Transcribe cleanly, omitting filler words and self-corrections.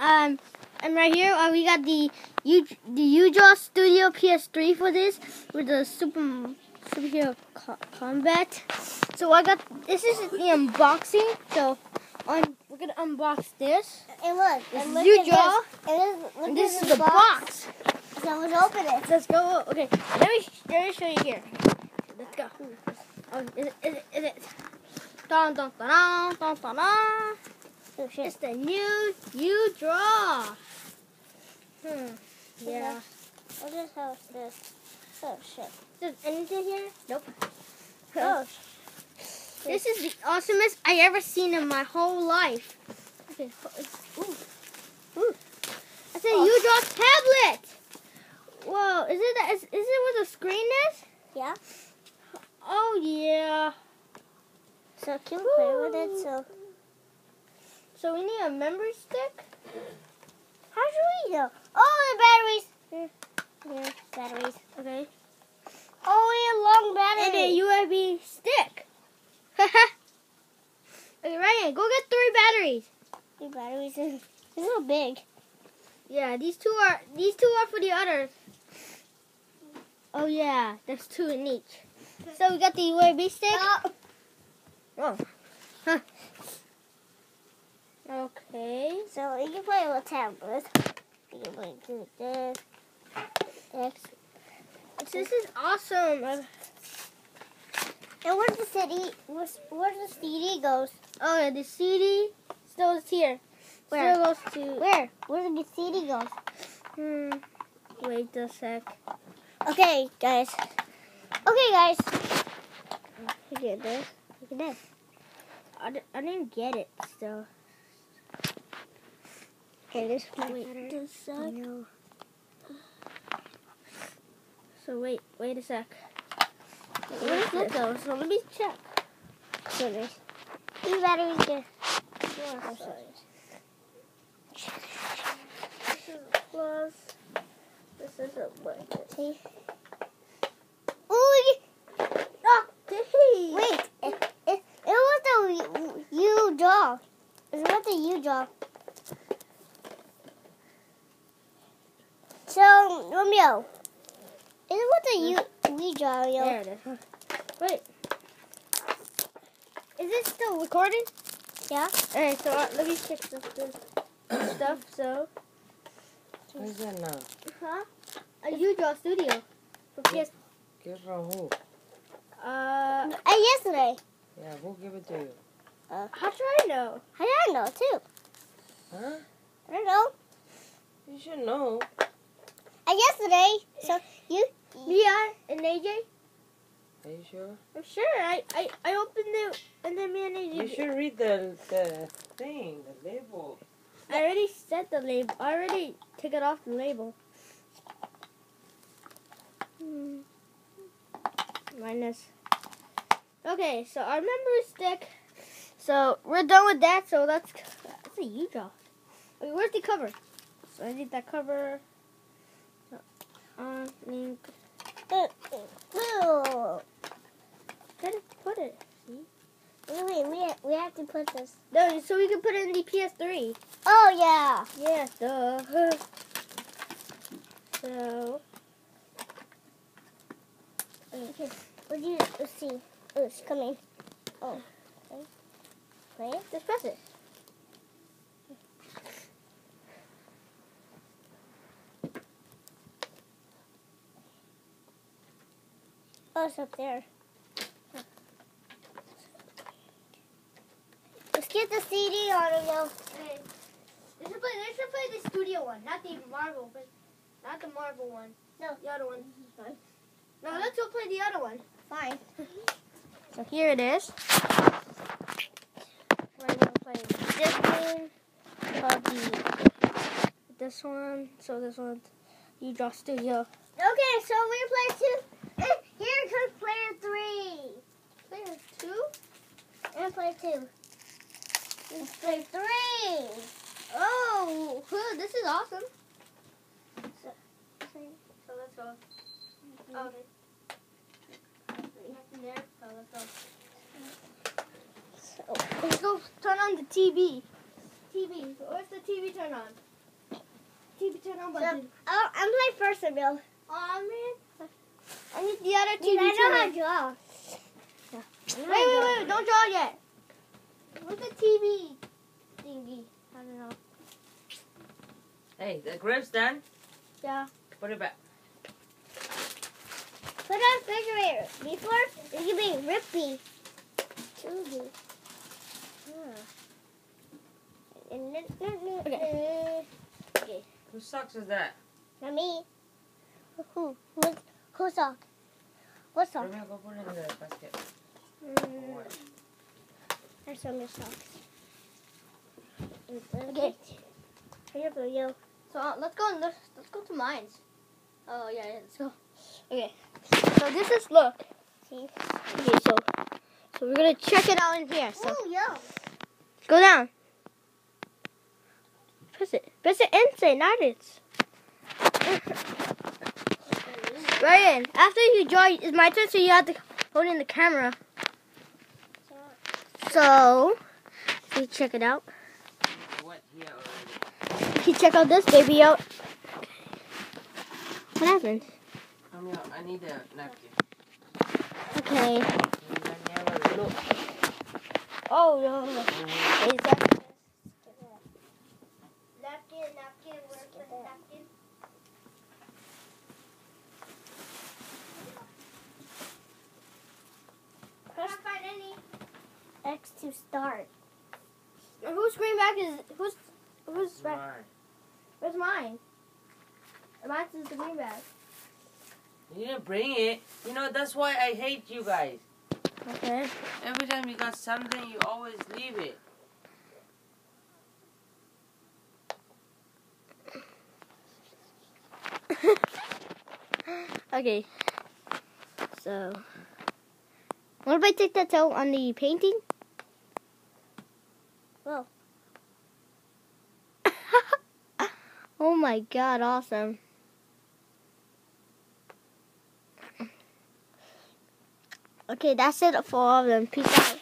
And right here, we got the Udraw Studio PS3 for this with the superhero combat. So this is the unboxing. So we're gonna unbox this. And look, this and is look Udraw. and this is the box. So let's open it. Let's go. Okay, let me show you here. Let's go. Oh, is it? Dun dun dun dun dun dun. Oh shit! It's the new Udraw. Yeah. What is this? Oh shit! Is there anything here? Nope. Oh. This is the awesomest I ever seen in my whole life. Okay. Ooh. That's a Udraw tablet. Whoa, is it what the screen is? Yeah. Oh yeah. So can we play with it? So we need a memory stick. How do we know? Oh, the batteries. Here, batteries. Okay. Oh, a long battery. And a USB stick. Okay, Ryan, go get 3 batteries. 3 batteries. They're so big. Yeah, these two are for the others. Oh yeah, there's 2 in each. So we got the USB stick. Oh. Huh. Okay. So you can play with tablets. You can play with this. This is awesome. And where's the CD? Where's the CD goes? Oh yeah, the CD still is here. Where? Still goes to where? Where did the CD goes? Wait a sec. Okay, guys. Look at this. Look at this. I didn't get it still. Okay, this Wait a sec. No. So wait a sec. Where does it go? So let me check. So there's 3 batteries there. I'm sorry. This is a plus. This is a what? See? Ooh! Oh, dang! Wait, it was the Udraw. It was the Udraw. So, Romeo, it was the Udraw, yo. There it is. Wait. Is it still recording? Yeah. Alright, so let me check this stuff. So. What is that now? Huh? A Udraw Studio for PS. Give from who? Yesterday. Yeah, who give it to you? How should I know? I don't know too. Huh? I don't know. You should know. Yesterday. So you. Yeah, and AJ. Are you sure? I'm sure. I opened it and then me and AJ. You should read the thing, the label. I already set the label. I already took it off the label. Minus. Okay, so our memory stick. So we're done with that. So that's a Udraw. Wait, where's the cover? So I need that cover. Link. Gotta put it. See? Wait, we have to put this. No, so we can put it in the PS3. Oh yeah. Yeah, duh. So. Okay. Let's see. Oh, it's coming. Oh. Okay. Play it. Just press it. Oh, it's up there. Let's get the CD on it now. Okay. They should play the studio one, not the Marvel, but not the Marvel one. No. The other one. No, let's go play the other one. Fine. So here it is. We're gonna play this game. This one. So this one's Udraw Studio. Okay, so we play 2. Here comes player 3. Player 2? And player 2. Let's play 3. Oh, this is awesome. So let's go. Oh, okay. Nothing there. So let's go. Let's go turn on the TV. TV. Where's the TV turn on? turn on So, button. I'm playing first, Emil. Aw, man. I need the other TV I know how to channel. draw. Wait. Don't draw yet. Where's the TV thingy? I don't know. Hey, the grapes done? Yeah. Put it back. Put on refrigerator. Before, it can be rippy. Chewy. Okay. Whose socks is that? Not me. Who's sock? What sock? Romeo, go put it in the basket. There's some of your socks. Okay. Here you go. So let's go to mines. Oh yeah, let's go. Okay. So this is look. See? Okay, so we're gonna check it out in here. So Oh, yeah. go down. Press it. Press it inside, not it. Ryan, after you draw, it's my turn, so you have to hold in the camera. So, you check it out. What here already? You check out this baby out. What happened? Romeo, I need a napkin. Okay. I never look. Oh no. Is that napkin, where's the napkin? I can't find any. X to start. Whose greenback is who's back? Mine. Where's mine? Mine's is the greenback. You didn't bring it. You know, that's why I hate you guys. Okay. Every time you got something, you always leave it. Okay. So, what if I take that out on the painting? Whoa. Oh my god, awesome. Okay, that's it for all of them. Peace out.